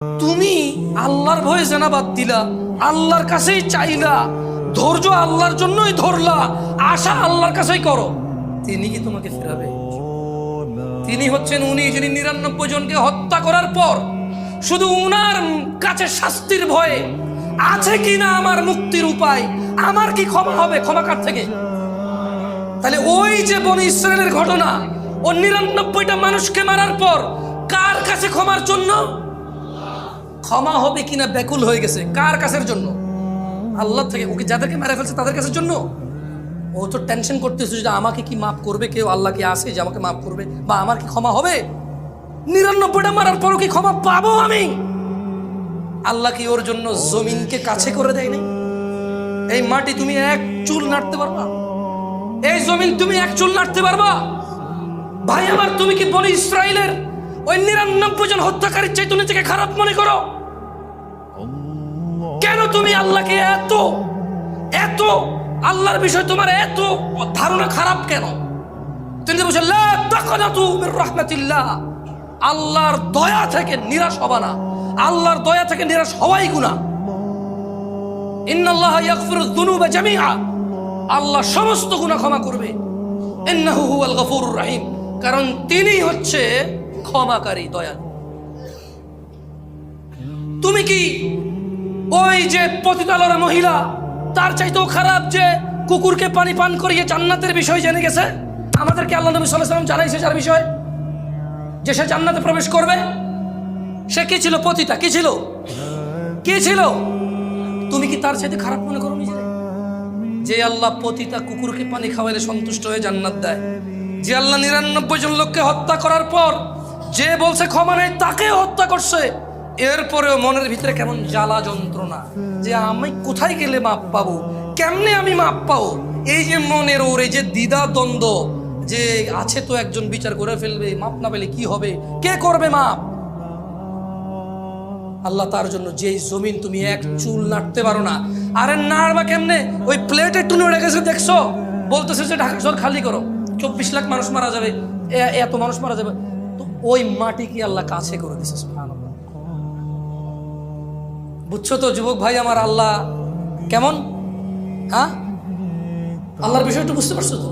তুমি আল্লাহর ভয়ে জেনা বাদ দিলা, আল্লাহর কাছেই চাইলা, ধৈর্য আল্লাহর জন্যই ধরলা, আশা আল্লাহর কাছেই করো, তিনি কি তোমাকে ফেরাবে? তিনি হচ্ছেন উনি যিনি ৯৯ জনকে হত্যা করার পর শুধু উনার কাছে শাস্তির ভয়ে আছে কিনা আমার মুক্তির উপায়, আমার কি ক্ষমা হবে, ক্ষমা কার থেকে? তাহলে ওই যে বনি ইসরায়েলের ঘটনা, ও ৯৯টা মানুষকে মারার পর কার কাছে ক্ষমার জন্য? ক্ষমা হবে কিনা ব্যাকুল হয়ে গেছে। কার কাছের জন্য? আল্লাহ থেকে। ওকে যাদেরকে মেরে ফেলছে তাদের কাছের জন্য। ও তো টেনশন করতেছে যে আমাকে কি মাফ করবে কেউ, আল্লাহ কি আসে যে আমাকে মাফ করবে, বা আমার কি ক্ষমা হবে? ৯৯টা মারার পরও কি ক্ষমা পাবো আমি? আল্লাহ কি ওর জন্য জমিনকে কাছে করে দেয় নাই? এই মাটি তুমি এক চুল নাড়তে পারবা? এই জমিন তুমি এক চুল নাড়তে পারবা? ভাই আমার, তুমি কি বনি ইসরায়েলের ওই ৯৯ জন হত্যাকারীর চাইতে নিজেকে খারাপ মনে করো? কেন তুমি আল্লাহকে এত এত আল্লাহর বিষয় তোমার এত ধারণা খারাপ কেন? তিনি বলছেন লা তাকনাতু মির রাহমাতিল্লাহ, আল্লাহর দয়া থেকে নিরাশ হবা না। আল্লাহর দয়া থেকে নিরাশ হওয়াই গুনাহ। ইন্নাল্লাহা ইয়াগফিরুয যুনুবা জামিআ, আল্লাহ সমস্ত গুনাহ ক্ষমা করবে। ইন্নাহু হুয়াল গফুরুর রহিম, কারণ তিনি হচ্ছে ক্ষমাকারী, দয়ালু। তুমি কি ওই যে পতিতালয়ের মহিলা তার চাইতেও খারাপ যে কুকুরকে পানি পান করিয়ে জান্নাতের বিষয় জেনে গেছে? আমাদেরকে আল্লাহ নবী সাল্লাল্লাহু আলাইহি ওয়াসাল্লাম জানাইছে যার বিষয় যে সে জান্নাতে প্রবেশ করবে। সে কি ছিল? পতিতা। কি ছিল? কি ছিল? তুমি কি তার চাইতে খারাপ মনে করো নিজেরে? যে আল্লাহ পতিতা কুকুরকে পানি খাওয়াইলে সন্তুষ্ট হয়ে জান্নাত দেয়, যে আল্লাহ ৯৯ জন লোককে হত্যা করার পর যে বলছে ক্ষমা নেই তাকেও হত্যা করছে, এরপরেও মনের ভিতরে কেমন জ্বালা যন্ত্রণা যে আমি কোথায় গেলে মাপ পাবো, কেমনে আমি মাপ পাবো, এই যে মনের ওর এই যে দ্বিধা দ্বন্দ্ব যে আছে, তো একজন বিচার করে ফেলবে, মাপ না পেলে কি হবে, কে করবে মাপ? আল্লাহ তার জন্য যেই জমিন তুমি এক চুল নাড়তে পারো না, আরে নাড়বা কেমনে? ওই প্লেট একটু নড়ে গেছে দেখছো, বলতেছে যে ঢাকা শহর খালি করো, ২৪ লাখ মানুষ মারা যাবে, এত মানুষ মারা যাবে, তো ওই মাটি কি আল্লাহ কাছে করে দিছে? সুবহানাল্লাহ। বুঝছো তো যুবক ভাই আমার, আল্লাহ কেমন? হ্যাঁ, আল্লাহর বিষয়টা বুঝতে পারছো তো?